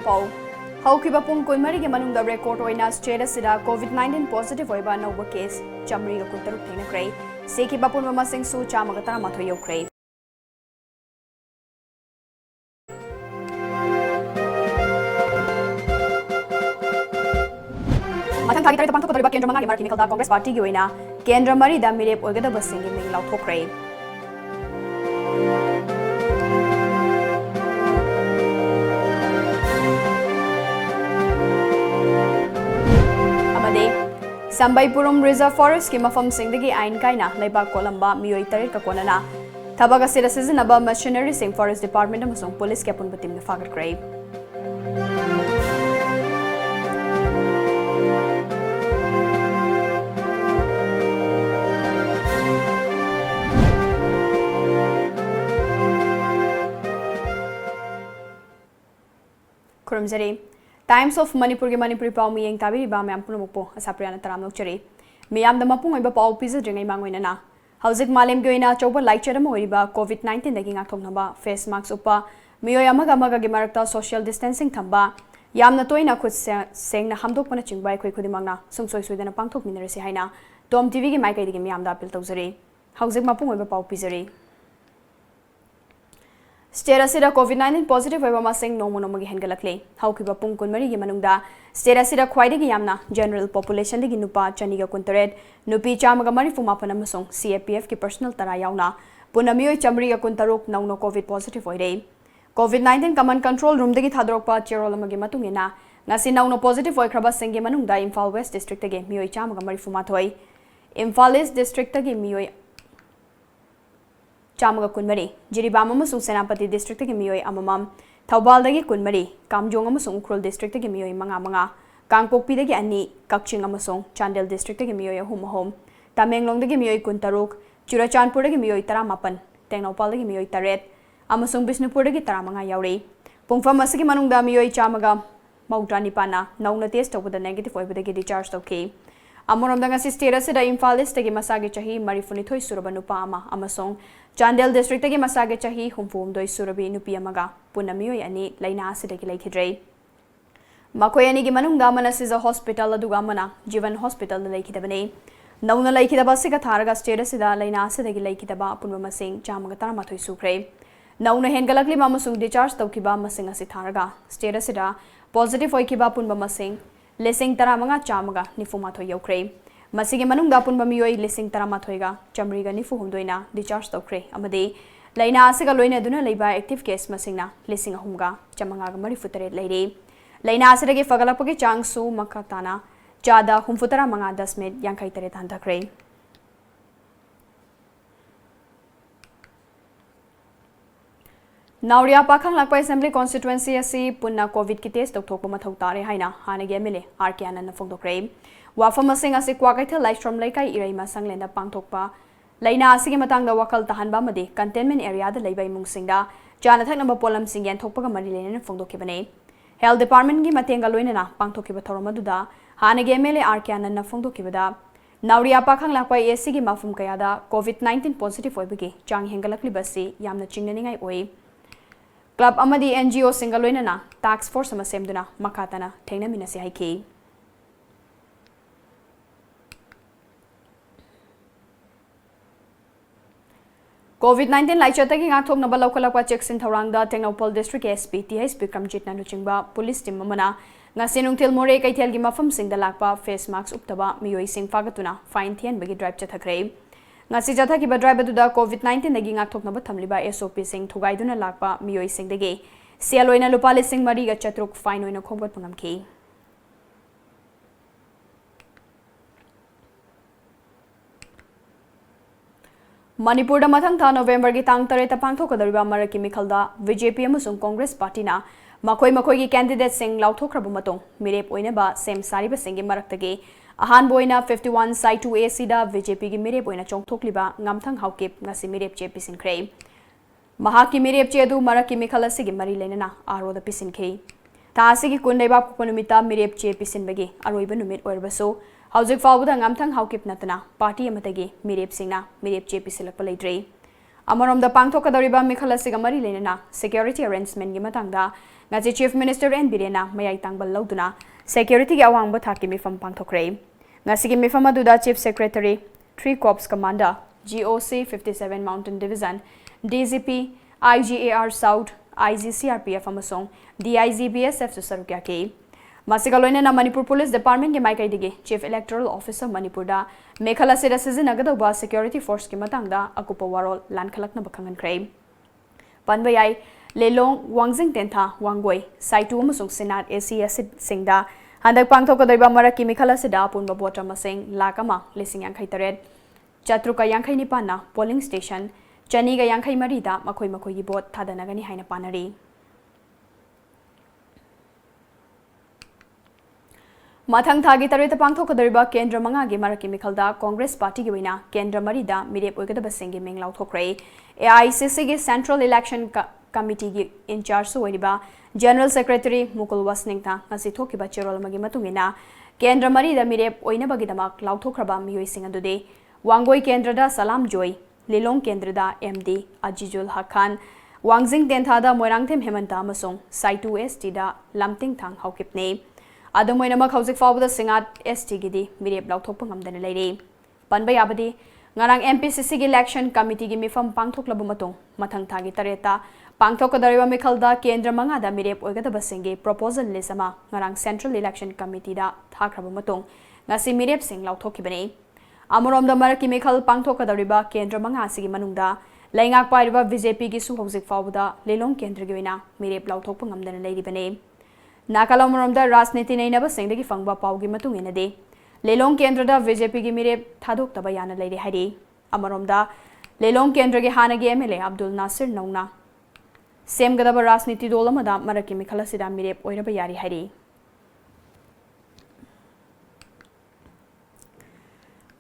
पाउ हौखिबा पुंग कुनमरी के मनुंग द रेकॉर्ड होइना स्टेट असिदा कोविड-19 पॉजिटिव होइबा नौबा केस चमरी ग कुतरुक थेनख्रै सेखिबा पुनवा मसिंग सु चामगा तरामाथो यौख्रै मथंग थागी तरह पांथोक केंद्र मंगा के मार्की मिखलदा कांग्रेस पार्टी की होइना केंद्र मरी दा मिरेप ओइगदब सिंग मिंग लाउथोख्रै संबईपुरम रिजर्व फॉरेस्ट की मफम सिंह आइन कायना लेबाक कोलंबा मियोई तरेट का कोनना थबक असिदा सिजनबा मशीनरी सिंह फॉरेस्ट डिपार्टमेंट अमसुंग पुलिस के अपुनबा टीम फागटख्रै खुरमजरी टाइम्स ऑफ मणिपुर के मणिपुरी पाव मियेंग ताबिरिबा मैम पुनमुकपो असाप्रियाना तराम नोकचरी मियाम द मपुंग ओइबा पाव पिजद्रिङै मांगोइनाना हौजिक मालेम के ओइना चौबा लाइचर अमा ओइरिबा कोविड-19 दगी ngathoknaba फेस मास्क उप्पा मियोय अमगा गे मरक्ता सोशल डिस्टेंसिंग थंबा यामना तोइना खुद सेंगना हमदोकपना चिंगबा अखोइ खुदिमांगना सुंगसोइ सोइदना पांगथोकमिनरसि हाइना टॉम टीवी की माइकैदगी मियाम दा अपील तौजरी हौजिक मपुंग ओइबा पाव पिजरी स्टेट असिदा कोविड-19 पॉजिटिव होइबा मासिंग नोमोनोमगी हेनगलखले हौखिबा पुंग कुनमरी गी मनुंगदा स्टेट असिदा ख्वाइदगी यामना जनरल पॉपुलेशन दगी नुपा चनिगा कुंतरेट नुपी चामगा मरिफुमापन अमसुंग सीएपीएफ की पर्सनल तरा यावना पुनमियोय चमरिगा कुंतरुक नौनो कोविड पॉजिटिव होइरे कोविड-19 कमन कंट्रोल रूम दगी थादरोकपा चेरोल अमगी मतुंगिना ngasi नौनो पॉजिटिव होइखरबा सिंगे मनुंगदा इम्फाल वेस्ट डिस्ट्रिक्ट दगी मियोय चामगा मरिफुमाथोय इम्फाल ईस्ट डिस्ट्रिक्ट दगी मियोय चामगा कुनमरी जिरीबाम अमसुंग सेनापति डिस्ट्रिक्ट की मियोय अममम थौबालदगी कुनमरी कामजोंग अमसुंग उख्रुल डिस्ट्रिक्ट की मियोय मंगा कांगपोकपीदगी अनि कक्चिंग अमसुंग चांदेल डिस्ट्रिक्ट की मियोय अहुम तमेंगलोंगदगी मियोय कुनतरुक चुराचांदपुरदगी मियोय 18 टेक्नोपालदगी मियोय 3 अमसुंग बिष्णुपुरदगी 15 यावरी पुंगफम असगी मनुंगदा मियोय चामगा मौद्रा निपाना नौना टेस्ट तौबदा नेगेटिव ओइबदगी डिस्चार्ज तौखी अमरोमदंग स्टेट असिदा इम्फाल ईस्ट मसागे चही 34 सुरब नुपा अमसुंग चांदेल डिस्ट्रिक्ट की मसागे चही 34 सुरबी नुपी अमगा पुनमियोय अनि लैना असिदगी लैखिद्रै मखोय अनिगी मनुंगदा मनसिजा हॉस्पिटल अदुगा मना जीवन हॉस्पिटल लैखिदबने नौना लैखिदबा सिगा थारगा स्टेट असिदा लैना असिदगी लैखिदबा पुनवा मसिंग चामगा 13 सुख्रै नौना हेनगलकली अमसुंग डिस्चार्ज तौखिबा मसिंग असि थारगा स्टेट असिदा पॉजिटिव होइखिबा पुनवा मसिंग लिसिंग 15 चामगा 94 यौख्रै मसिगे मनुंगदा पुनबा मियोय लिसिंग 13 गा चमरीगा 94 डिस्चार्ज तौख्रे अमदे लैना असिगा लोइना दुना लैबा एक्टिव केस मसिंगना लिसिंग 3 गा चमंगा 34 लैरे लैना असिदगे फगलपगे चांगसु मखताना चादा 35.8 हंथख्रे नावरिया पाखंग लाकपा असेंबली कॉन्स्टिट्युएंसी असी पुन्ना कोविड की टेस्ट तौथोकपा मथौ तारे हाइना हानगे एमएलए आरके आनंद फोंदोक्रे वाफम असिंग असी क्वाकैथल लाइस्ट्रम लैकाई इरैमा संगलेंदा पांगथोकपा लैना असिगे मतंगदा वखल तहनबा मदे कंटेनमेंट एरियादा लैबा इमुंगसिंगदा चाना थकनबा पोलमसिंग यनथोकपगा मरि लेनेना फोंदोखिबने हेल्थ डिपार्टमेंट की मतेंगा लोइनना पांगथोखिबा थौरमदुदा हानगे एमएलए आरके आनंद फोंदोखिबदा नावरिया पाखंग लाकपा एसी की माफुम कयादा कोविड-19 पॉजिटिव ओइबगे चांग हेंगलकलिबसी यामना चिंगननिंगाई ओइ क्लब अमदी एनजीओ सिंगल लोइनना टास्क फोर्स अमा सेमदुना मखातना थेंगनमिनसे हाइखि कोविड-19 लाइचतगी ngathoknaba lawkhalakpa cheksin thorangda Tengnoupal district SP TS Vikramjit नानुचिंगबा पुलिस टीम अमना ngasi nungthil more kaithel gi mafam singda lakpa face mask उपतबा मियोई सिंग फागतुना फाइन थियन बगी ड्राइव चथखरे ngasi jatha ki ड्राइव दुदा कोविड-19 दगी ngathoknaba thamliba एसओपी सिंग थुगाइदुना lakpa मियोई सिंग दगी सेल ओइना लुपा लिसिंग मरी गा चतरुक फाइन ओइना खोगत पंगमखि मणिपुर मथंग था नवंबर की तांग 3 पांथोकदरिबा मरकी मिखलदा बीजेपी अमसुंग कांग्रेस पार्टीना मखोय मखोय की कैंडिडेट सिंग लाउथोखरब मतों मिरेप ओइनबा सेम सारिबा सिंग मरक्तगे अहान बोइना 51 साइड 2A सिदा बीजेपी की मिरेप ओइना चोंगथोकलिबा ngamthang हाउकेप ngasi मिरेप चे पिसिनख्रे महाकी मिरेप चे अदु मरकी मिखल असिगी मरी लेनना आरोदा पिसिनखे तासिगी कुनलेबा कुपनुमिता मिरेप चे पिसिनबगे अरोइबा नुमित ओइरबसो हौजिक फाउबदा ngamthang हाउकेप नतना पार्टी अमतगे मिरेप सिंगना मिरेप चे पिसिलकप लेद्रे Amarom da pangthokadoriba mikhal asiga mari lenana security arrangement gi matangda ngaji Chief Minister N Birena mayai tangbal lauduna security gi awangba thaki mifam pangthokre ngasigi mifam aduda Chief Secretary 3 Corps Commander GOC 57 Mountain Division DGP IGAR South IGCRPF amasong DIGBSF susarukya ke Masigaloina na Manipur Police Department ke maikai dige Chief Electoral Officer Manipur da mekhala sida sizinagada security force ki matangda akupa warol lan khalak na bakhangan krai panbayai lelong wangjing tentha wangoi saitu amasong senat ACS singda handak pangthokadaiba maraki mekhala sida punba voter masing lakama lising yang khaitaret Chatruka Yankai Nipana polling station Chaniga Yankai Marida Makoi Makoi bot Tadanagani Haina Panari Mathang Thagi Tarita Pangthokadariba Kendra Mangagi Maraki Mikalda Congress Party Givina Kendra Marida Mirep Ugadabasingi Minglau Thokre AICC Central Election Committee in charge Suwediba General Secretary Mukul Wasningta Nasi Thokiba Cherol Magimatungina Kendra Marida Mirep Oinabagidamak Lauthokraba Miyoi Singadude Wangoi Kendrada Salam Joy, Lilong Kendrada MD Ajijul Hakan, Wangjing Tenthada Moirangthem Hemanta Masong, Saitu ST da Lamting Thang Haukipne. Adamoinamak Hausik Fawda Singat ST Gidi, Mirep Lauthopangam Dana Lady. Panbayabadi, Ngarang MPCC Election Committee Gimifam Pangthok Labumatong, Matang Tagi Tareta, Pangthokadariba Mikalda Kendra Mangada Mirep Ogadabasingi Proposal Lisama, Ngarang Central Election Committee da Thakrabumatong, Ngasi Mirep Sing Lauthokibane. Amorom da maraki mekhal pangthokadariba kendra manga sigi manungda laingak pairiba BJP gi su hojik fawda lelong kendra gi wina mirep lauthokpa ngamdana leiribane nakalamorom da rajniti neinaba sengdagi fangba pawgi matung inade lelong kendra da BJP gi mirep thadok taba yana leiri hari amorom da lelong kendra gi hana gi MLA Abdul Nasir Nauna semgadaba rajniti dolamada maraki mekhala sida mirep oiraba yari hari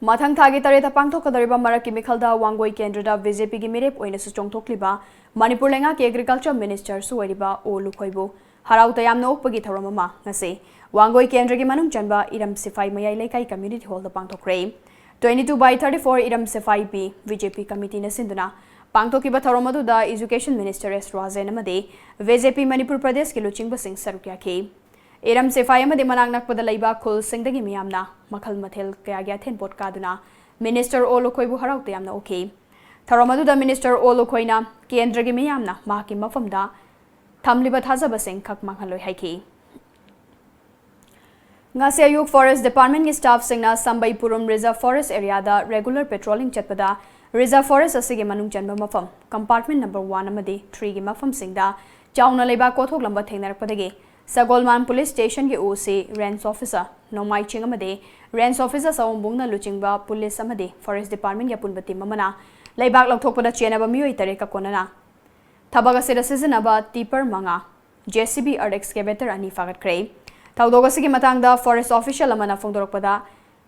Mathang Thagi Tareta Pangthokadariba Maraki Mikhalda Wangoi Kendrada BJP gi mirep oina su chongthokliba Manipur lenga ke Agriculture Minister Suwariba O Lukhoibu Harauta yamna okpagi tharamama ngase Wangoi Kendra gi manung chanba Iram Sifai Mayai Lekai Community Hall da pangthokre 22/34 Iram Sifai B BJP Committee na sinduna pangthokiba tharamadu da Education Minister S Rajan amade BJP Manipur Pradesh ki luchingba sing sarukya ke Iram Sifai amade manangnak pada laiba khul singdagi miyamna makhal mathel kaya gya then pot kaduna Minister O Lukhoibu harauta yamna okay tharamadu da Minister O Lukhoina kendra gi miyamna mahaki mafamda thamliba thajaba sing khak manghaloi haiki ngase ayuk Forest Department gi staff singna Sambai Purum Reserve Forest area da regular patrolling chatpada Reserve Forest asige manung chanba mafam compartment number 1 amade 3 gi mafam singda chauna leba kothok lamba thengnarakpadagi Sagolman Police Station ki OC Range Officer Nomai Chingamade Range Officer Sawambungna Luchingba Police Amade Forest Department ya punbati mamana Laibak Loktopada Chenaba Mioi Tareka Konana Tabaga Sidasinaba Tipper Manga JCB Earth Excavator Ani Fagat Cray Taudogasi Matangda Forest Official Amana Fongdoropada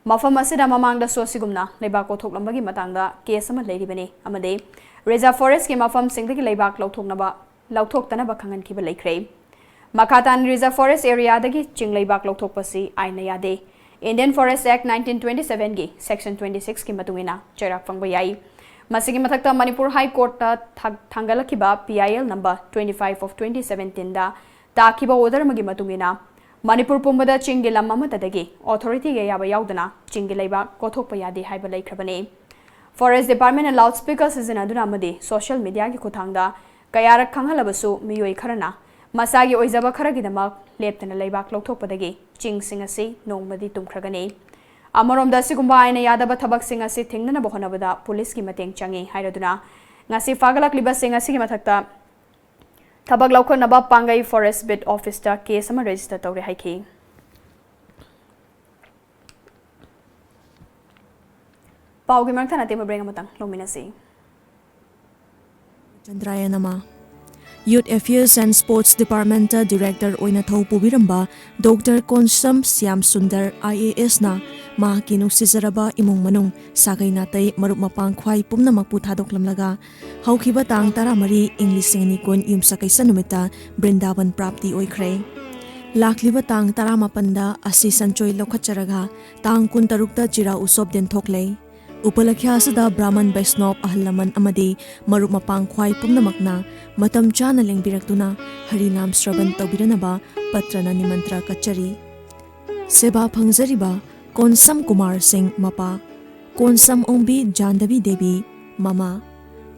Mafamasida Mamangda Sosigumna Laibak Otok Lambagi Matangda Kesama Lady Bene Amade Reserve Forest ki Mafam Singdi Laibak Loktonaba Lautok Tanaba Kangan Kiba Lake Cray Makatan Reserve Forest area dagi chinglaibak lokthokpasi aina yade Indian Forest Act 1927 gi section 26 ki matungina cherak fangba yai masigi mathakta Manipur High Court ta thangalakiba PIL number 25 of 2017 da takiba order magi matungina Manipur pumbada chingi lamma matadagi authority ge yaba yaudana chingi laibak kothokpa yade haiba laikhrabane Forest Department and loudspeakers sizinaduna amade social media gi khothangda kayarak khangalabasu miyoi kharana Masagi oizaba kharagidamak leptana laibak lokthokpadagi ching singasi nongmadi tumkhragani amarom da sigumba aina yadaba thabak singasi thingnana bohonabada police ki mateng changi hairaduna ngasi fagalak liba singasi ki mathakta thabak lokhnaba pangai forest bit office ta case ama register tawre haiki paugi marthana tema brenga matang lominasi Chandrayanama Youth Affairs and Sports Department Director Oina Thau Pubiramba Dr. Konsam Siam Sundar IAS na mahaki nuksizaraba imong manung sagay natay marup mapang khwai pumnamak pu thadoklamlaga hawkiba tang 13 English ni kun yumsakay sa numita Brindaban Prapti oikhre lakliba tang 18 da asi sanchoy lokhacharaga tang 16 da jira usob den thoklei Upalakhya asada Brahman Vaishnava ahal laman amadi marup mapang khwai pumnamakna matam chana lengbirakduna harinam shravan tawbiranaba patrana nimantra kachari. Seba phangzariba Konsam Kumar Singh Mapa, Konsam Ongbi Jandavi Devi Mama,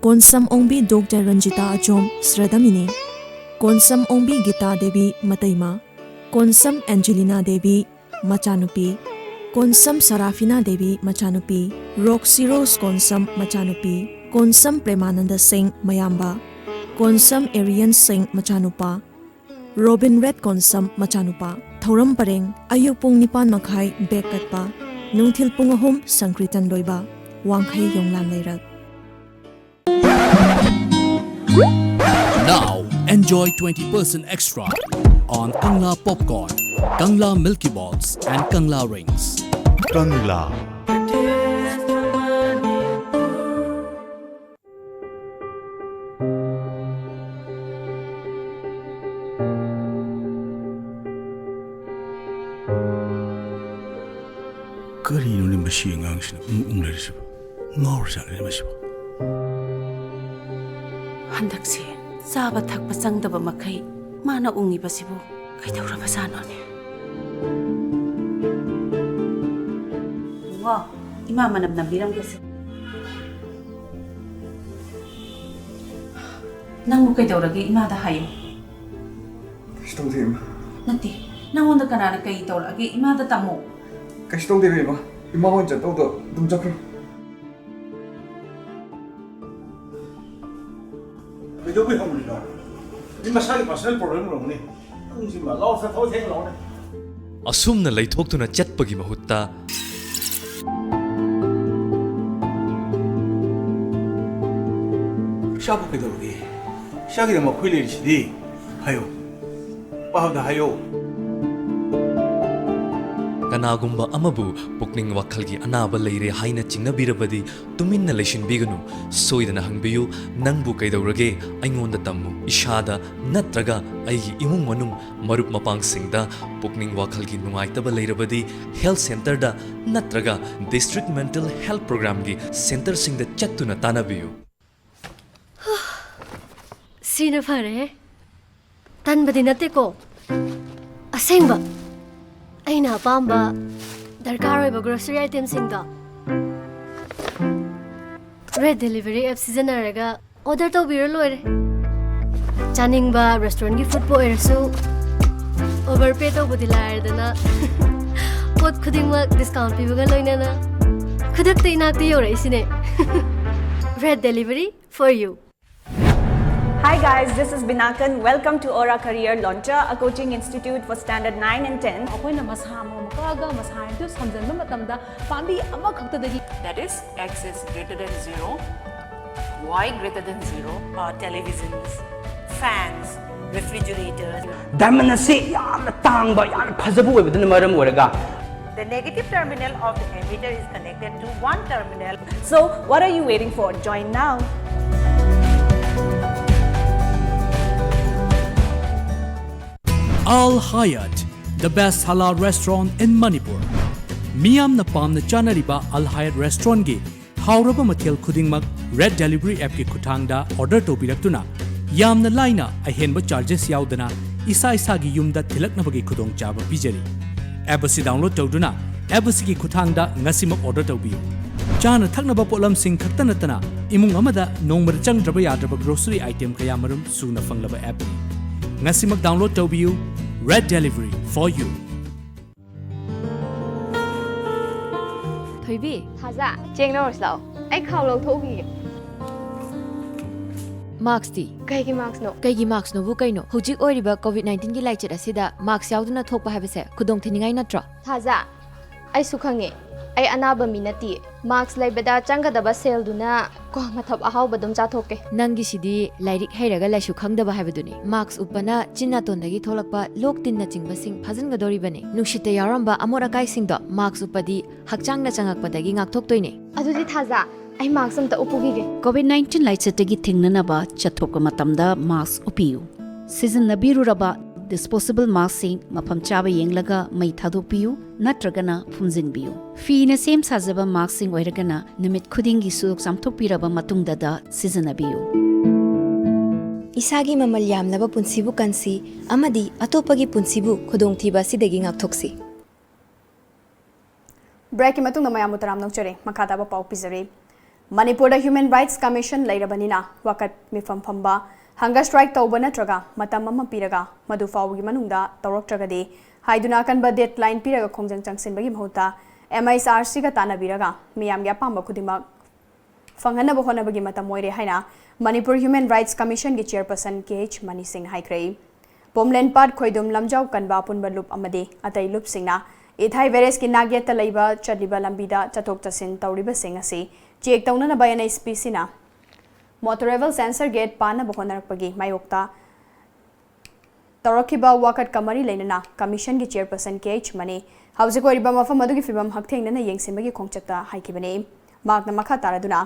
Konsam Ongbi Dr. Ranjita Ajom Sradamini, Konsam Ongbi Gita Devi Mataima, Konsam Angelina Devi Machanupi, Konsam Sarafina Devi Machanupi, Roxy Rose Konsam Machanupi, Konsam Premananda Singh Mayamba, Konsam Arian Singh Machanupa, Robin Red Konsam Machanupa, Thoram Pareng, Ayuk Pung Nipan Makhai Bekatpa, Nungthil Pungahum Sankritan Loiba, Wangkhai Yonglan Leirak. Now enjoy 20% extra on Kangla Popcorn, Kangla Milky Balls and Kangla Rings. Kangla. Karino ni mashi ngang sina ungler siba ngawr sala ni mashi ba handakse saba thakpa changdaba makai mana ungi basibu kaidawra basano ne wa ima manam nambiram gase nang kaidawrage ima da hayo Kashtong ima. nati nangonda kanana kai tawrage ima da tamo Kashtong ima. Ima 혼자 또도 dumjakro. Video bi hom ni na ni masai personal problem lo ni ang si ma law sa thau theng lo ne asumna leithoktuna chatpagi mahutta shabu ke do gi shagi ma khule chi di hayo pa da hayo kanagumba amabu pukning wakhalgi anaba leire haina chingnabirabadi tuminna leishinbiganu soidana hangbiyu nangbu kaidawrage aingonda tammu ishada natraga aigi imung manung marup mapangsingda pukning wakhalgi nungaitaba leirabadi health center da natraga district mental health program gi center singda chattuna tanabiyu Sina fare tan badi nate ko asengba aina pamba darkar oiba grocery items singda red delivery app sijanaraga order tawbira loire chaningba restaurant gi food po erasu overpay tawbudi laardana pot khudingma discount pibaga loinana khudakta inakti yora isine red delivery for you. Hi guys, this is Binakan. Welcome to Aura Career Launcher, a coaching institute for standard 9 and 10. Akoina masama makaga masahai tu samjanba matamda pambi ama khaktadagi that is x is greater than 0 y greater than 0 televisions fans refrigerators diamond ase yaamna tangba yaamna phajabu oibaduna maram oraga the negative terminal of the emitter is connected to one terminal. So, what are you waiting for? Join now. Al Hayat, the best halal restaurant in Manipur. Miyam na pam na chanariba Al Hayat restaurant gi hauraba mathel khudingmak red delivery app ki khuthangda order tobiraktuna yamna laina ahenba charges yaudana isa isa gi yumda thilaknabagi khudong chaba pijari. App si download tawduna app si gi khuthangda ngasimak order tawbiyu. Chana thaknaba polam sing khakta natana imung amada nongmar changdraba yadraba grocery item kaya marum suna fanglaba app. Ngasimak download tawbiyu red delivery for you. Thoibi haza chengna orslaw ai khaw lo thogi marks ti kaigi marks no bu kaino hojik oiriba covid-19 gi laichet asida marks yauduna thokpa habese khudong thiningai natra haza ai sukhange ai anaba minati marks laibada changadaba sel duna ko mathap ahaw badum cha thokke nangi sidi lairik heiraga laisu khangdaba habaduni marks upana chinna tondagi tholakpa lok tinna chingba sing phajin gadori bane nushite yaramba amora kai singdo marks upadi hakchangna changakpadagi ngakthok toine adudi thaza ai marks amta upugige covid-19 laichetagi thingnanaba chathokka matamda marks upiyu season nabiruraba disposable mask mafam chaba yenglaga mai thadokpiyu natragana phumjinbiyu fina sem sajaba mask oiragana numit khudingi suk samthokpiraba matungda da sizanabiyu Isagi mamal yamlaba punsibu kansi amadi atopagi punsibu khudongthiba sidagi ngakthoksi Break ki matung na mayam utaram nokchare makata ba pau pizare Manipur Human Rights Commission lairabanina wakat mifam phamba hunger strike tauba natraga matam ama piraga madu fawgi manungda tawroktragade haiduna kanba deadline piraga khongjang changsinbagi mahuta MISRC ga tanabiraga miyam ga pamba khudima fanghana ba honabagi matam moire haina Manipur Human Rights Commission gi chairperson KH Mani Singh haikrei Pomlen Pad khoidum lamjau kanba punba lup amade atai lup singna ithai virus ki nagyata leiba chadiba lambida chatok chasin tawriba sing ase check tauna na bayana SPC na motorable sensor gate pana bohonarakpagi mayokta tawrakiba wakat kamari leinana commission gi chairperson KH Mani hausi ko riba mafam adugi fibam haktheng na yengsimagi khongchata haikibane magna makha taraduna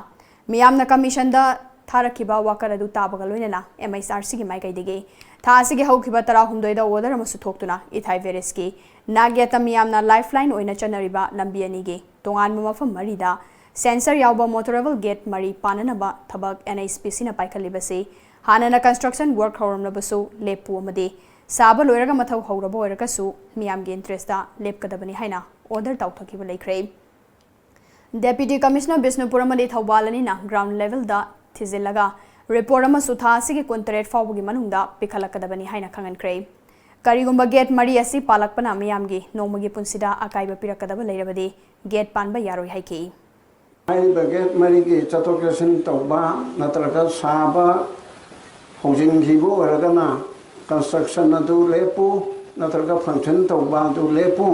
miyamna commission da Tharakiba Wakaradu Tabagaluna, MISRC Maikai Tasigi Hokiba Tara Humdoida order Masutoktuna, Ithai Vereski, Nagyata Miamna Lifeline Oina Chanariba, Lambianigi, Tongan Muma from Marida, Sensor Yauba Motorable Gate Mari Pananaba, Tabak and SPC na Paikalibasi, Hanana Construction Work Horam Nabasu, Lepu Made, Saba Loraga Matau Horabo Erakasu, Miam Gintresta, Lepkadabani Haina, order Tautokiba Lake Deputy Commissioner Bisnupuramadi Taubalani na ground level da Tizilaga, report ama suthasi ki contract fawgi manungda pikhalakadabani haina khangankre karigumba gate mari asi palakpana miyamgi nomagi punsida akaiba pirakadaba leirabadi gate panba yaroi haiki ai ba gate mari ki chatokation tawba natraga saba housing hibo aragana construction na du lepu natraga function tawba du lepu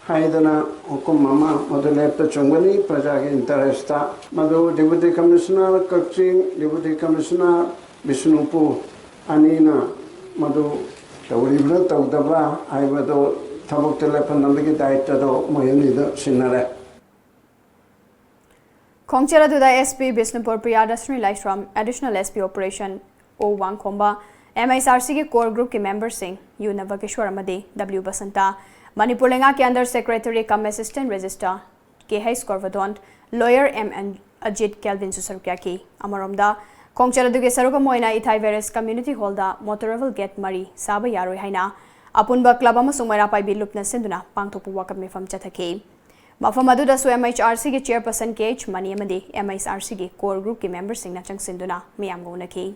haidana hukum mama madu lepta chungani prajagi interesta madu deputy commissioner Kakching deputy commissioner Bishnupur anina madu tawribla tawdaba aibado thabok telephone nambagi daita do moyani do sinare Khongchera Duda SP Bisnupur Priyadashri Laishram Additional SP Operation O1 Komba MISRC के core group के member Singh U Navakeshwar Amade W Basanta Manipur Lenga के under secretary कम assistant registrar के है स्कॉर्वडोंट lawyer M Ajit kelvin सुसरक्या की अमरोमदा खोंगचरदु के सरुक Moina इथाई virus community hall दा motorable gate मरी साबा यारोय हाइना अपुनबा क्लब अमसुंग मैरा पाइबी लुपना सिंदुना पांगथोपु वाकप मिफम चथके मफम अदुदासु MISRC के चेयरपर्सन KH मनी अमदे MISRC के कोर ग्रुप के member सिंगना चंगसिंदुना मियाम गोनकी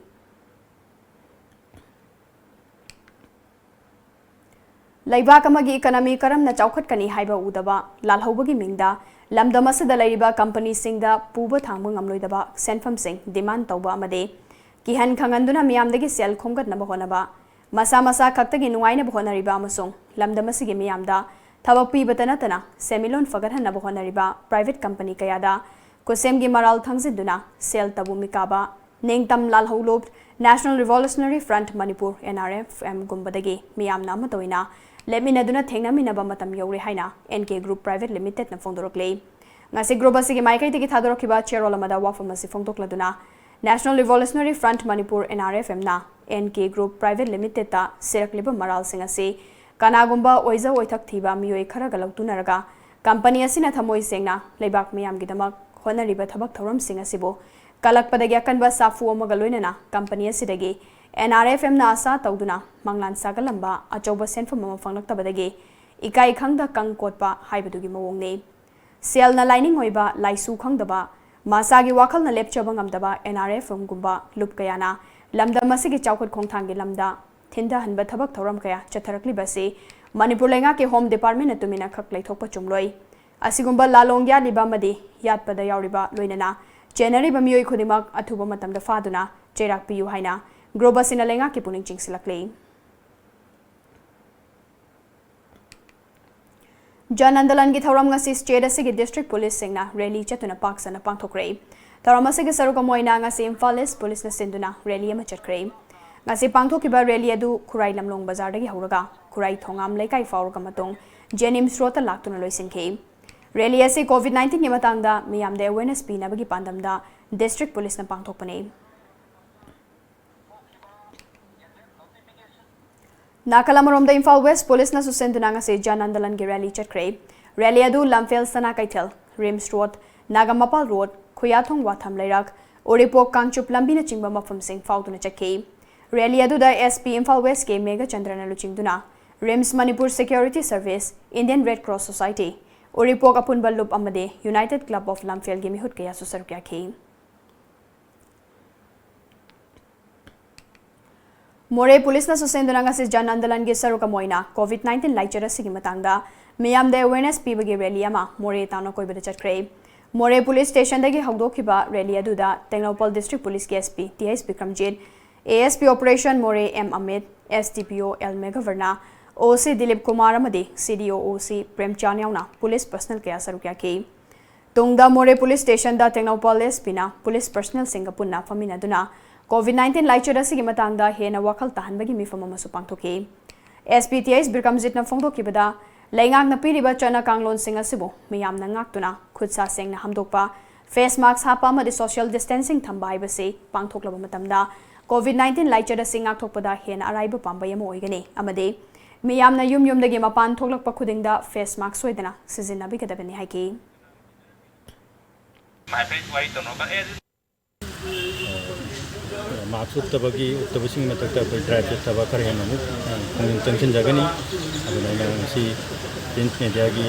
Laibak amagi economy karamna chaukhtkani haiba udaba lalhobagi mingda lamdamasada laiba company singda puba thangba ngamloidaba senfam sing demand tawba amade kihan khanganduna miyamdagi sel khomgatnaba honaba masa masa khaktagi nuaina bhonariba amasung lamdamasigi miyamda thabak pibata natana semilon fagarhanaba honariba private company kayada kosemgi maral thangsiduna sel tabumikaba nengtam lalholob National Revolutionary Front Manipur NRFM gumbadagi miyamna amatoina Leminaduna Tengaminaba Matam Yori Haina, NK Group Private Limited na Fondorokle. Nasi Grobasigi Maikai Tiki Tadorokiba Cherolamada Wafamasi Fondokladuna, National Revolutionary Front Manipur NRFM na, NK Group Private Limited ta Sirakliba Maral Singasi, Kanagumba Oiza Oitak Tiba Miyoi Karagalautunaraga, Company Asina Tamoi Singna, Lebak Miyam Gidamak, Honariba Tabak Thoram Singasibo, Kalakpadagyakanba Safu Omagaluina, Company Asidagi, NRFM na asa tawduna manglan sagalamba achoba senfam ma fanglaktabadagi ikai khangda kangkotpa haibadugi mawongne sel na lining oiba laisu khangdaba masagi wakal na lepchaba ngamdaba NRFM gumba lupkayana lamda masigi chawkhot khongthangi lamda thinda hanba thabak thoram kaya chatharakli base Manipur lenga ke home department atumina khak laithokpa chumloi asigumba lalongya liba madi yatpada yauriba loinana January ba miyoi khodimak athuba matamda faduna cherak piyu haina Grobasina lenga ki puning chingsilakle Janandalan gi thoram ngasi state asigi district police singna rally chatuna paksana pangthokre thoram asigi saruka moina ngasi Imphal East police na sinduna rally ama chatkre ngasi pangthokiba rally adu Khurai Lamlong bazar dagi horaga Khurai thongam leikai faurga matong Jenims rota laktuna loisinke rally ase COVID-19 gi matangda miyamde awareness pinabagi pandamda district police na pangthokpane Nakalamaromda Imphal West Police na susenduna ngasi Janandalan gi rally chakre. Rally adu Lamphel Sana Kaitel, Rims Road, Nagamapal Road, Khuyathong Watham Lairak, Oripok Kangchup Lambi na chingba mafam sing fauduna chakhe. Rally adu da SP Imphal West ke Mega Chandrana luchingduna. Rims Manipur Security Service, Indian Red Cross Society, Oripok Apun Ballup Amade, United Club of Lamphel gi mihut kaya susarukya khe. More Police na susenduna ngasi Janandalan gi saruka moina COVID-19 laichara sigi matangda miyam da awareness pibagi rally ama More tano koibada chakre. More Police Station dagi hawdokhiba rally aduda Tengnopal District Police SP TS Bikramjit, ASP Operation More M Amit, SDPO L Megavarna, OC Dilip Kumar amadi CDO OC Premchan yauna Police Personnel kaya sarukya ke. Tungda More Police Station da Tengnopal SP na Police Personnel singapunna faminaduna COVID-19 laichara sigi matangda hena wakal tahanbagi mifam amasu pangthoke. SPTS Birkamjit na phongdokibada laingak na piriba chana kanglon singa sibo miyamna ngaktuna khutsa sengna hamdokpa face mask hapa amadi social distancing thamba haibase pangthoklaba matamda COVID-19 laichara singak thokpada hena araiba pambay ama oigani amade miyamna yumdagi mapan thoklakpa khudingda face mask soidana sizinnabi kadabani haiki. Mask uktabasing matakta drive taba karhena mu tension jagani aduna si print media gi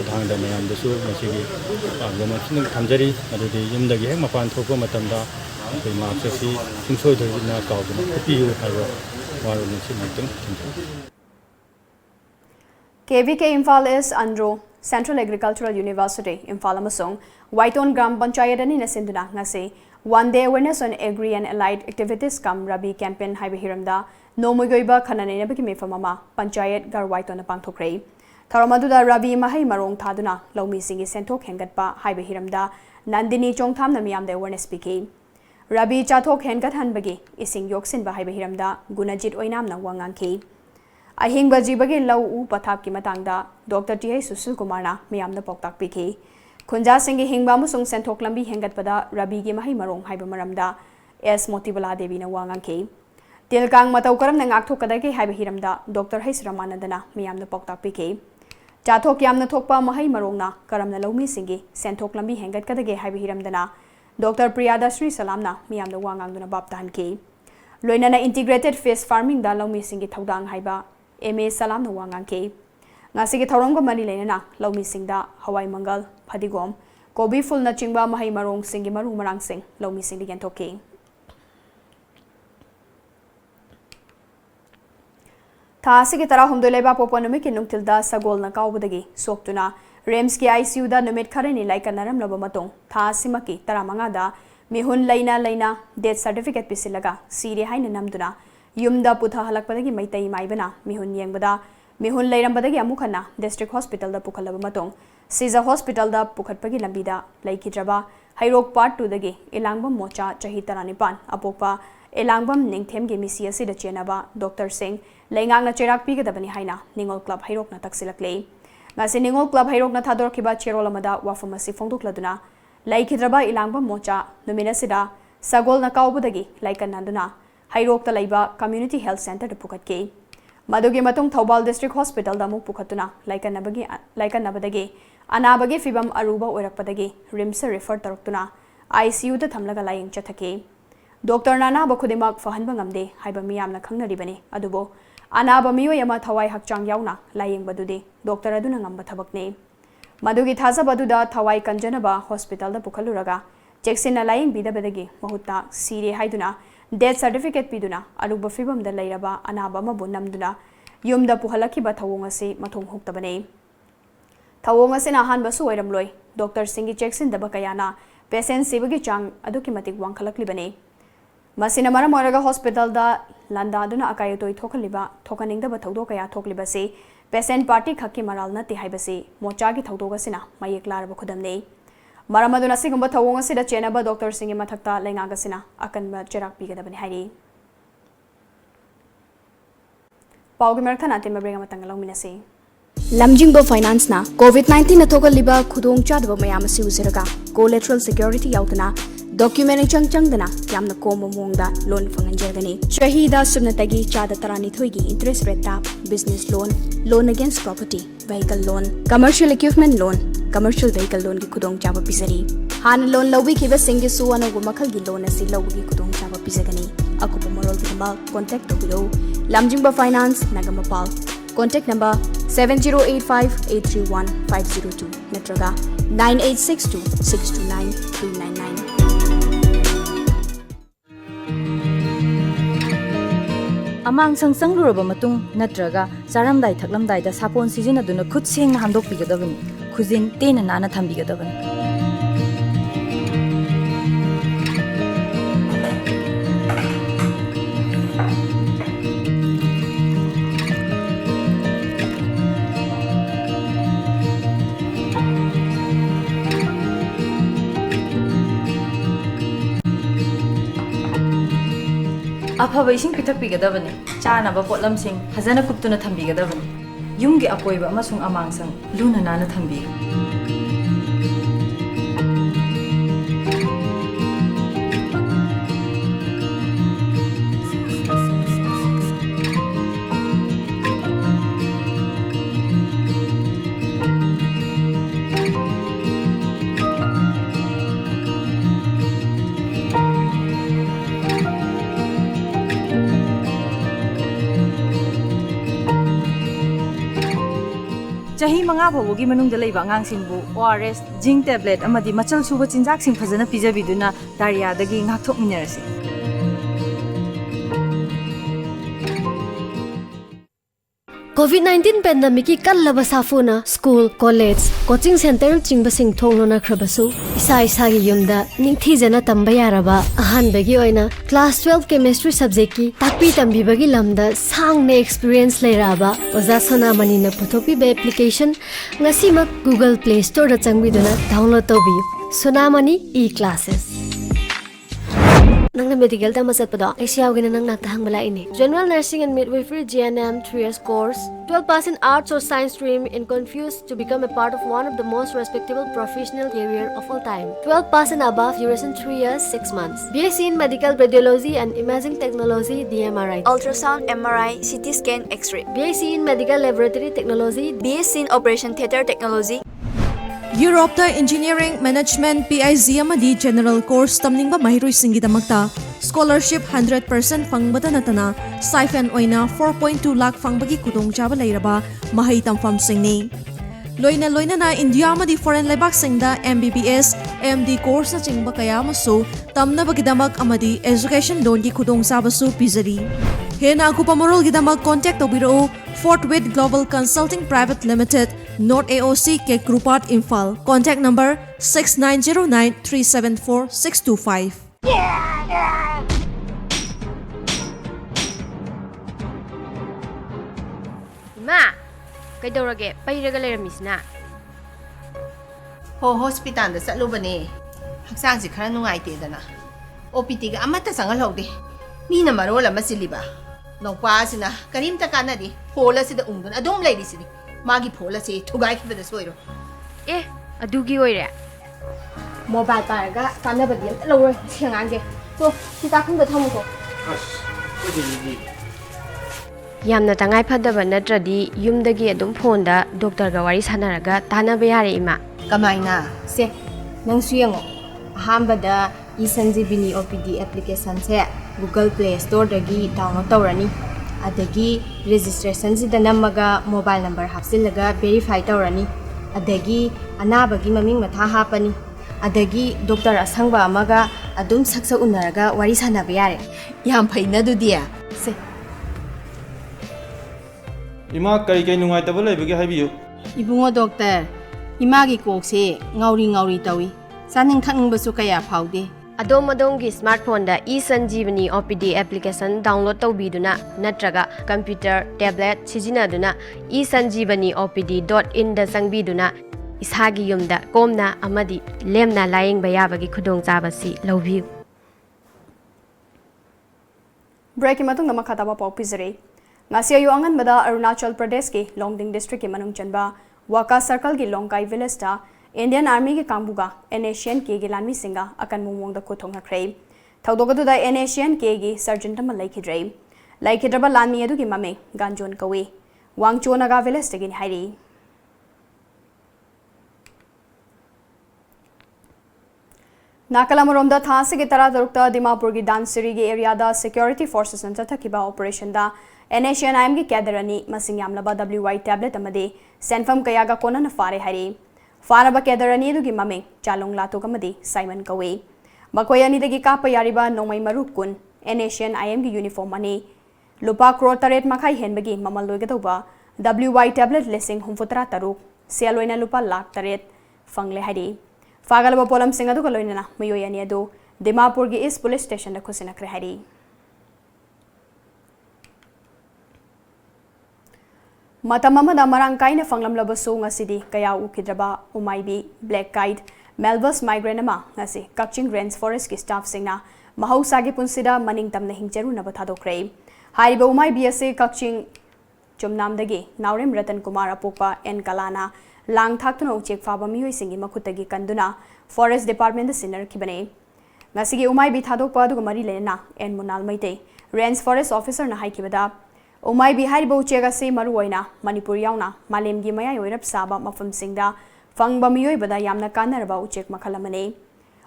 thangda mayam dasu masigi agama sin thamjari adudi yumdagi hek mapan thokpa matamda mask si singsoi dhorina kauduna piu haiba waru si matung KVK Imphal is Andro Central Agricultural University Imphal amasong Waiton Gram Panchayat ani nasinduna ngasi One Day Awareness on Agri and Allied Activities Kam Rabi Campaign Haiba Hiramda Nomugoiba Kananena Biki Mefamama Panchayat Garwaitona Pangthokre Tharamaduda Rabi Mahai Marong Thaduna Lomi Singi Sentok Hengatpa Haiba Hiramda Nandini Chongtham Namiyam the Awareness Piki Rabi Chathok Hengat Hanbagi Ising Yoksin Bahaiba Hiramda Gunajit Oinam na Wanganki Ahing Bajibagi Lau U Pathap Ki Matangda Dr. T.A. Susil Kumarna Miyam the Poktak Piki Kunja Singi Hingba Musung Sentok Lambi Hengatpada Rabi gi Mahi Marong Haiba Maramda S Motibala Devi na Wanganki Tilkang Matau Karam nang Akthok Kadaki Haiba Hiramda Dr. Hais Ramanandana Miyam the Poktak Piki Chathok Yam na Thokpa Mahi Marongna Karam na Lomi Singi Sentok Lambi Hengat Kadagi Haiba Hiramdana Dr. Priyada Sri Salamna Miyam the Wangangduna Baptanki Loinana Integrated Fish Farming da Lomi Singi Thaudang Haiba MA Salamna Wanganki Ngasigi Thorongba Mani Lenana Lomi Singda Hawai Mangal Padigom Kobi Full na Chingba Mahi Marong Singi Maru Marang Sing Lomi Sing Gentoki Thasigi Tara Humduleba Poponumik Nungtilda Sagol na Kaubudagi Soktuna Rems ki ICU da Numit Karani like Naram Labamatong Thasimaki Taramangada Mihun Laina Death Certificate Pisilaga Siri Haina Namduna Yumda Putha Halakpadagi Maitai Maibana Mihun Yangbada Mihun Lairambadagi Amukana District Hospital da Pukalabamatong Siza Hospital da Pukhatpagi Lambida Laikidraba Hairok Part 2 dagi Elangbam Mocha Chahi Taranipan Apokpa Elangbam Ningthem ge misi asida chenaba Dr. Singh Laingang na Cherak Pigadabani Haina Ningol Club Hairok na Taksilakle Ngasi Ningol Club Hairok na Thadorkiba Cherolamada Wafamasi Fongdukladuna Laikidraba Elangbam Mocha Numinasida Sagol na Kaubudagi Laikananduna Hairok ta Laiba Community Health Center da Pukhatke Madugi Matung Thobal District Hospital da Muk Pukhatuna Laikanabadagi Anabagi Fibam Aruba Orakpadagi Rimsa refer Taruktuna ICU da Thamlaga Laying Chathake Dr. Nana Bakudimak Fahanbangamde Haiba Miyamna Kangnaribani Adubo Anaba Miyo Yama Thawai Hakchang Yauna Laying Badudi Dr. Aduna Ngamba Thabakne Madugi Thaza Baduda Thawai Kanjanaba Hospital da Pukhaluraga Jacksina Laying Bidabadagi Mahutta Siri Haiduna Death Certificate Piduna Aruba Fibam da Lairaba Anaba Mabunamduna Yumda Puhalakiba Thawongasi Matung Huktabane Thawongasina Hanbasu Oiramloi Dr. Singi Jackson da Bakayana Patient Sibagi Chang Adukimatik Wankalakibane Masina Maramoraga Hospital da Landaduna Akayotoi Tokaliba Tokaninga Bataudo Kaya Toklibase Patient Party Kaki Maralna Tihaibase Mochagi Taudogasina Mayeklar Bakudamne Maramaduna Sigamba Tawongasida Chenaba Dr. Singi Matakta Lengagasina Akan Cherak Pigadabani Hari Paugi Mertana Timabringa Matangalang Minasi Lamjingba Finance na COVID-19 na Toka Liba Kudong Chadwa Mayama Siusiraga Collateral Security Yautana document chang chang dana yamna koma mongda loan fanganjagani chahida subnatagi chada tarani thoigi interest rate ta business loan loan against property vehicle loan commercial equipment loan commercial vehicle loan ki khudong chaba pisari han loan lawi khiba singi su anagu makhal gi loan asi lawi khudong chaba pisagani akupa morol gi ba contact tobiro lamjingba finance nagamapal contact number 7085831502 natraga 9862629399 amang sang sang luraba matung natraga saramdai thaklamdai da sapon season aduna khut sengna handok pigadabani khuzin tena nana thambigadabani afaba ising pitak pigadabani chana ba potlam sing hazana kuptuna thambigadabani yumgi apoiba amasung amang sang luna nana thambi chahi manga bhogi manungda leiba angang singbu ORS zinc tablet amadi machal suba chinjak sing phajana pijabiduna daria dagi ngakthok minarasi COVID-19 pandemic ki kallaba safuna school college coaching center chingba sing thonglona khrabasu isa gi yumda ningthi jana tamba yaraba ahan bagi oina class 12 chemistry subject ki takpi tambi bagi lamda sangne experience leiraba oza sona mani na photopi be application ngasi mak Google Play Store da changbiduna download tobi sonamani e-classes nang medical ta masat pada asia gina nang nakta hang bala ini general nursing and midwifery GNM 3 years course 12% in arts or science stream and confused to become a part of one of the most respectable professional career of all time 12% above duration 3 years 6 months BSc in medical radiology and imaging technology DMRI ultrasound MRI CT scan X-ray BSc in medical laboratory technology BSc in operation theater technology Europe da engineering management PIZ amadi general course tamningba mahiroi singi damakta scholarship 100% fangbada natana stipend oina 4.2 lakh fangbagi kudong chaba leiraba mahai tamfam singni loina na India amadi foreign lebak singda MBBS MD course na chingba kaya maso tamna bagidamak amadi education loan gi kudong sabasu pizari hena akupa morol gidamak contact obiro Fort Witt Global Consulting Private Limited North AOC K Grupart Imphal contact number 6909374625 Ma kaidorage pairaga leiramisna ho hospital da chatlubane haksang si khara nungai te dana OPT ga amata sangal hogde mina marola masiliba nokpa sina karimta kanadi hola sida ungdun adom leiri sidi magi phola se thugai khibada soiro adugi oire mobile paraga kanabadi lawre singange so kita khunda thamuko yamna tangai phadaba natradi yumdagi adum phone da doctor ga wari sanaraga tanaba yare ima kamaina se nang suyango ahambada isanjibini OPD application se Google Play Store dagi download tawrani adagi registration sida namaga mobile number hapsilaga verify tawrani adagi anabagi maming matha hapani adagi doctor asangba amaga adum saksa unaraga wari sanaba yare yam phaina dudia se ima kai nungai tabal leibage haibiyu ibungo doctor imagi kokse ngauri tawi saning thakning basu kaya phaude adom smartphone da e-sanjeevani OPD application download tawbiduna natraga computer tablet sijinaduna e-sanjeevani-opd.in da sangbiduna isagi yumda komna amadi lemna laying bayabagi khudong chabasi lawbiu break matung nama khataba pau pizre ngasi ayu angan bada Arunachal Pradesh ke Longding district ke manung chanba Waka circle ke Longkai village ta Indian Army ki Kambuga, NASHN K gi Lanmi Singa, Akan Mumong the Kutonga Cray. Taudoga the NASHN K gi Sergeant Malaki Dray. Like it rubber Lani Edu Mame, Ganjon Kawe. Wang Chonaga Village Tegin Heidi. Nakalamaromda Thasi Gitara Durukta Dimapur gi Dansiri gi area da security forces and Tatakiba operation da NASHN IM gi Kadarani Masingam Laba WY tablet amade Senfam Kayaga Konan Fare Hari. Faraba Kadarani du gi Mame, Chalong Lato Kamadi, Simon Kawe. Makoyani the Gikapa Yariba Nomai Marukun, NASHN IM gi uniform money. Lupa Kro Taret Makai Henbagi Mamalugatoba, WY tablet lessing Humfutra Taruk, Sialoina Lupa Lak Taret, Fangle Hari. Fagalaba Polam Singadu Kaloina, Mayoyani do, Dimapur gi East Police Station the Kusina Krehari. Matamamada Marangkaina Fanglam Labasu Ngasidi, Kaya Ukidraba, Umaibi, Black Kite, Melbus Migranama, Nasi, Kakching Rains Forest ki staff singna, Mahausagi Punsida, Maning Tam Nahincheru Nabatado Cray. Hariba Umaibi Ase Kakching Chumnamdagi, Naurim Ratan Kumara Popa, and Kalana, Lang Taktuno Chek Faba Mui Singi Makutagi Kanduna, Forest Department the Sinner Kibane. Nasigi Umaibi Tado Padu Marilena, and Munal Maite, Rains Forest Officer Nahaikibada. Umay bihari bo chega se maruoina Manipur yauna malem gi maya yoirap saba mafam singda fangba miyoi bada yamna kanarba uchek makhalamane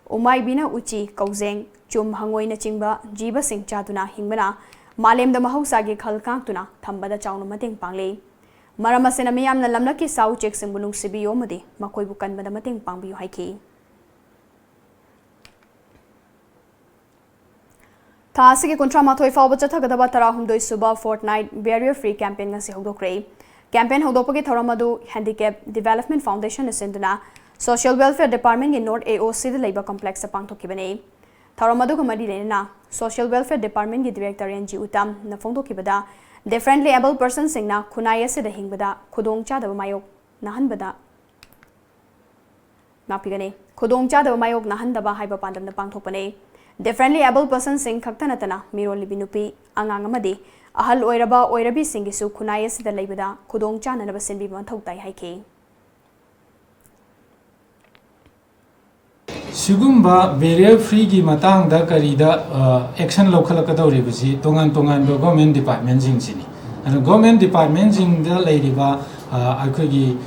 Umay bina uchi kauzeng chum hangoina chingba jiba sing chatuna hingbana malem da mahausa gi khalkang tuna thambada chawnu mateng pangle maramasena miyamna lamna ki sau chek singbunung sibi yomade makoi bu kanbada mateng pangbiyu haiki Thasi Kuntra Mathoi Fauba Chathagadaba Tarahumdoi Suba Fortnight Barrier Free Campaign Ngasi Hodokre. Campaign Hodopagi Thoramadu Handicap Development Foundation Sinduna Social Welfare Department in North AOC the Labour Complex Pangto Kibane. Thoramadu Kamadi Lena Social Welfare Department gi Director NG Utam Nafondo Kibada Differently Able Persons Singna Kunaya Se the Hingbada Kudong Chada Mayok Nahanbada Napigane Kudong Chada Mayok Nahandaba Hyper Pandam the Pangtopane. Differently able persons sing Kaktanatana, Miro Libinupi, Angangamadi, Ahal Oiraba, Oirabi Singisu, Kunayas the Labada, Kudong Chan and Basin Bimantotai Haiki. Sugumba, barrier free Matang da Karida, action local Kadoribusi, Tongan Tongan, government departments in Sini. And government departments in the Ladyba, Akugi.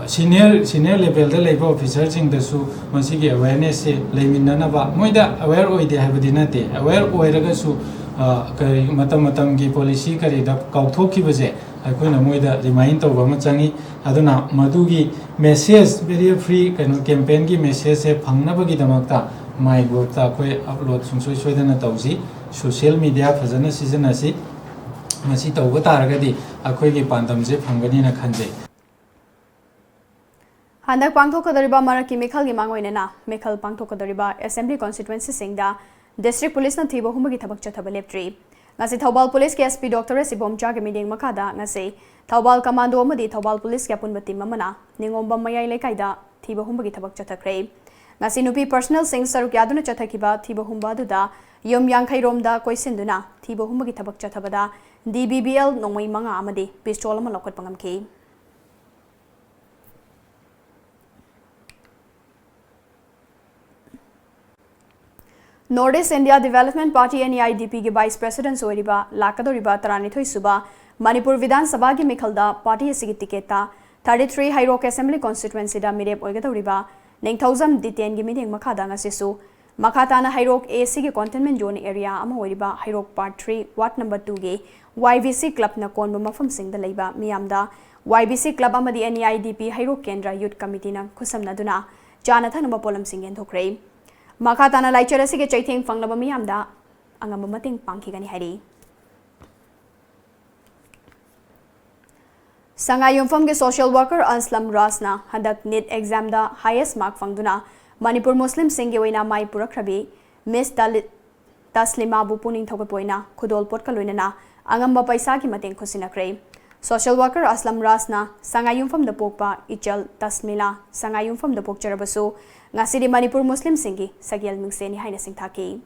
Senior level the labor officers in the su masigi awareness layminana ba moida aware oide habadinate aware oiraga su kari matam gi policy kari da kauthoki baje akoina moida remind to ba machangi aduna madugi message very free kano campaign gi message se phangna bagi damakta my go ta koi upload sungsoi soidana tausi social media phajana season asi masi tawga taragadi akoi gi pandam je phangani na khanje Handak Pangtokadariba Maraki Mikhal Gimangoinena, Mikhal Pangtokadariba, Assembly Constituency Singda, District Police na Thiba Humagi Tabak Chatabaleptri. Nasi Taubal Police SP Dr. Sibom Chag meeting Makada, Nasi Taubal Commando Madi Taubal Police Kapun Bati Mamana, Ningomba Maya Lekaida, Thiba Humagi Tabak Chatakre. Nasi Nupi Personal Sing Sarukyaduna Chatakiba, Thiba Humbaduda, Yom Yankai Romda, Koisinduna, Thiba Humagi Tabak Chatabada, DBBL Nomai Manga Amadi, Pistola Malokot Pangamki. Northeast India Development Party NEIDP के Vice President सोरिबा लाकदोरिबा तरानिथोई सुबा मणिपुर विधान सभा की मिखलदा party असिगी टिकेटा 33 हाईरोक assembly constituency दा मिरेप ओइगदोरिबा नेंगथौजम detain की meeting मखादा ngasisu मखाताना हाईरोक AC के containment zone area अमा ओरिबा हाईरोक part 3 ward number 2 के YVC club न कोनबा मफम सिंगदा लेबा मियामदा YVC क्लब अमदी NEIDP हाईरोक केंद्र यूथ कमिटी न खुसमनदुना चाना थनबा pollen सिंगेन थोक्रे Makatana Laicherasi ke Chaiting Fanglaba Miamda, Angamating Pankigani Hari. Sangayumfam ke social worker Anslam Rasna, Hadak NEET exam da highest mark Fangduna, Manipur Muslim Singewina Mai Purakrabi, Miss Taslima Bupuning Tokapoina, Kudol Potkaluina, Angamba Paisaki Mating Kusinakre. Social worker Aslam Rasna, Sangayumfam the Pokpa, Ichal Tasmila, Sangayumfam the Pokcharabasu, Ngasidi Manipur Muslim Singi, Sagyal Mingseni Haina Singthaki.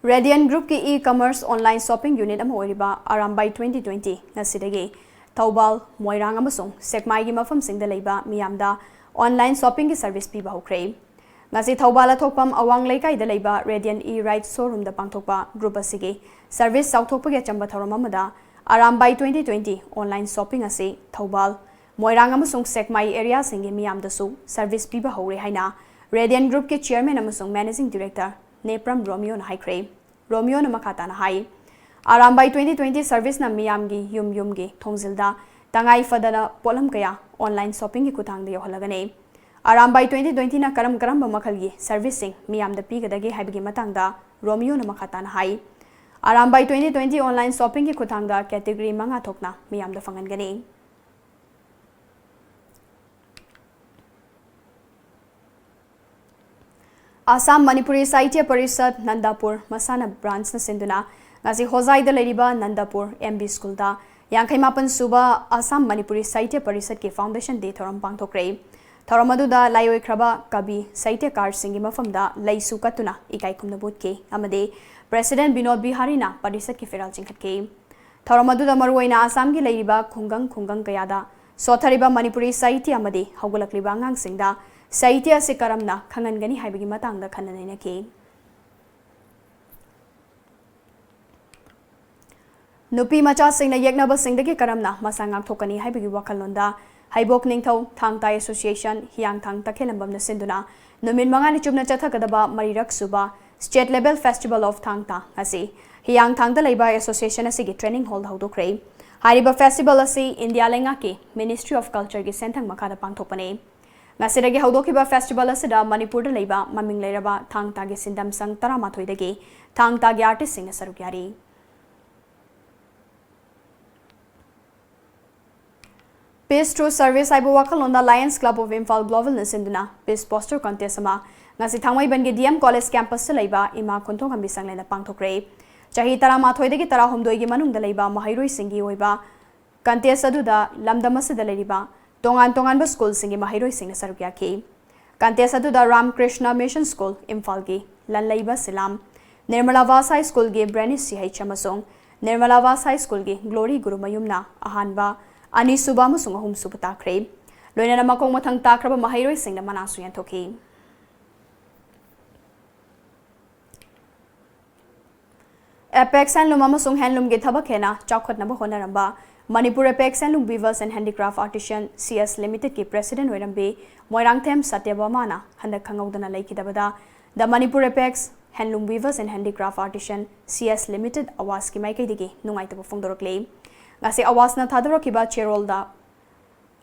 Radiant Group ki e-commerce online shopping unit am oriba around by 2020 nasidagi Taubal, Moirang amasung Sekmai gi mafamsingda leiba miyamda online shopping gi service piba hokre. Ngasi Taubal athokpam awang leikai da leiba Radiant E-Ride showroom da pangthokpa group asigi service sauthokpa ge chamba thorom amada Arambai 2020 online shopping ase Taubal Moirang amasung Sekmai area singi miyamdasu service piba hore haina Radiant Group ke chairman amasung managing director Nepram Romeo na haikre. Romeo na makata na hai Arambai 2020 service na miyamgi yumgi thongzilda tangai fadana polam kaya online shopping gi kuthang da yohalagane. Arambai 2020 na karam makhalgi servicing miyam da pigadagi haibgi matangda Romeo na makata na hai Arambai 2020 online shopping gi kuthang da category manga thokna miyam da fangangani. Assam Manipuri Sahitya Parishad Nandapur Masana branch na sinduna ngasi hozai da leriba Nandapur MB School da Yangkai Mapan Suba Assam Manipuri Sahitya Parishad ke Foundation Day thoram pangthokre. Thoram aduda Layoi Kraba Kabi Sahitya Kar Singi mafamda Laisu Katuna Ikai Kumna Butke amade President Binod Bihari na Parishad ke feral jingkhatke. Thoram aduda maruaina Assam gi leriba khungang kayada sothariba Manipuri Sahitya amade haugalakliba ngang singda Sahitya se karamna khangangani haibagi matangda khananaina ke. Nupi macha singna yeknaba singdagi karamna masangak thokani haibagi wakalonda Haibok Ningthau Thangtai Association Hiang Thang Takhelambam na sinduna numin mangani chubna chathakadaba marirak suba State Level Festival of Thangta asi Hiang Thangta Labor Association asigi training hall haudokre. Hariba festival asi India lenga ke Ministry of Culture gi senthang makada pangthokpane. Ngasiragi haudokiba festival asida Manipur da leiba maming leiraba Thangta gi sindam sang 13 dagi Thangta gi artist sing na sarukyari. Peace Through Service Aibu Wakalonda Lions Club of Imphal Global Nasinduna Peace Poster Contest ama ngasi thangmai bangi DM College campus se leiba ima khonthong hambi sanglena pangthokre. Chahi 13 dagi 13 gi manung da leiba mahairoi singi oiba contest aduda lamdam asida leiba tongan ba school singi mahairoi singna sarukya ke. Contest aduda Ram Krishna Mission School Imphal gi lan leiba Silam Nirmala Vas High School gi Brenis CH amasong Nirmala Vas High School gi Glory Guru Mayumna ahanba Ani suba musung ahum suba takre. Loina na makong matang takraba mahairoi sing na manasu yan toki. Apex Handloom amasung handloom ge thabak hena chawkhat na bahona ramba Manipur Apex Handloom Weavers and Handicraft Artisan CS Limited ki president oirambe Moirangthem Satyabamana handak khangawdana laikidabada the Manipur Apex Handloom Weavers and Handicraft Artisan CS Limited awas ki maikai digi nungaitaba phongdorokle. Ngasi awas na thadrokiba cherol da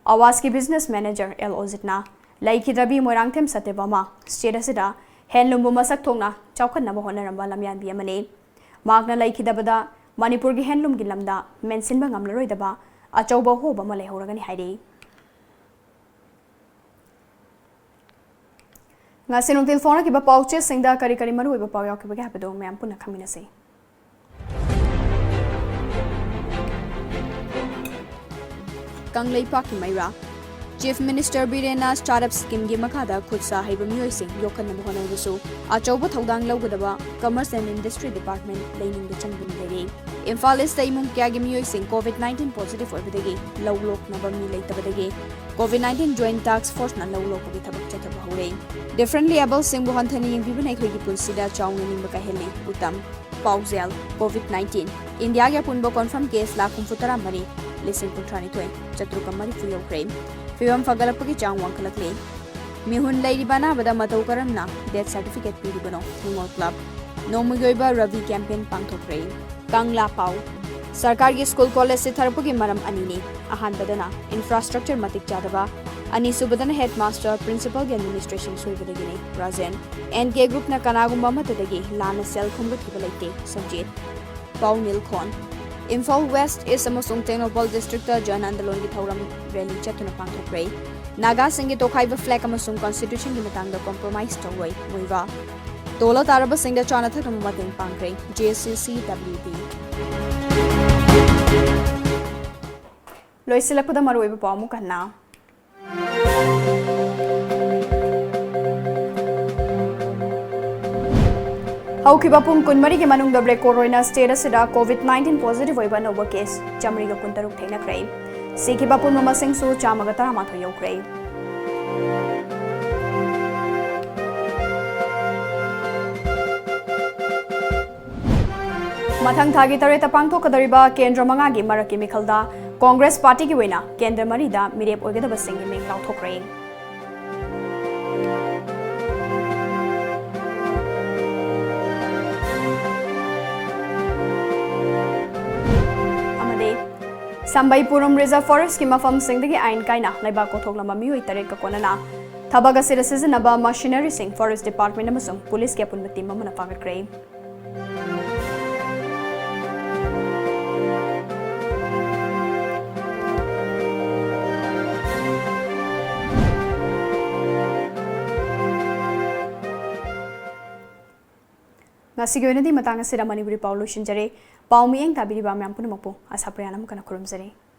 awas ki business manager L Ozitna laikhidrabi Moirangthem Satyabama state asida handloom bu masak thongna chawkhat na bahona ramba lamyan bi amane magna laikhidabada Manipur gi handloom gi lamda mention ba ngamlaroi daba achauba hoba ma lehoragani hairi. Ngasi nungtil phone ki ba pauche singda kari maru ba pawya ki ba hapdo me ampuna khamina se. Kanglei Paki Maira Chief Minister Birena Startup Scheme gi makada khutsa haiba miyoi sing yokhan na bahona busu achauba thodang lawgadaba Commerce and Industry Department laining de changbun dere Imphal East imum kya gi miyoi sing COVID-19 positive oibadagi lawlok na ba mi leitabadagi COVID-19 Joint Task Force na lawlok gi thabak chathaba hore differently able sing bu hanthani yingbiban ai khoi gi pulsida chawna nimba ka heli utam Pauzel COVID-19 India ga punbo confirm case la kumfutara mari Listen Puntrani Chatrukamari for your claim. Film Fagalapaki Chang Wankalakle. Mihun Lady Bana Bada Matau Karamna, death certificate Pidibano, Numor Club. No Mugoiba Ravi campaign Pangto Train. Kang La Pau. Sarkargi School College Tharpuki Maram Anini, Ahan Badana, Infrastructure Matik Chadaba, Ani Subadana Headmaster, Principal Administration Sulvadagini, Razen, NK Group na Kanagumba Matadagi, Lana Sel Kumbat Kibalate, Sanjit. Pau Nil Khan. Imphal West is amasung Tenopal District Jan Andalon gi thoram rally chatuna pangthokre Naga singi tokhaiba flag amasung constitution gi matangda compromise tawai moiwa tola taraba singda chana thakam mateng pangkre JCCWD loisilakpada maroiba pamu kanna Haukiba pung kunmari ke manung dobre corona state asida COVID-19 positive oiba noba case jamri ga kuntaruk thena krai Sikiba punma masingsu chamaga taramatho yokre. Mathang thagi tareta pangthokadariba Kendra mangagi maraki mikhalda Congress Party ki wena Kendra marida mirep oigedaba singi ming lauthokre. Sambaypuram Reserve Forest ki mafam singdagi ain kaina laiba kothokla mioi taret ka konana thabaga sira sizinaba machinery sing Forest Department amasung police ke apun team amana pagatkrei. Ngasigi oina di matanga sira Manipuri Paulo shinjare paumi eng tabiri ba myam punamakpo ASHAPRIYA nam kana kurumjare.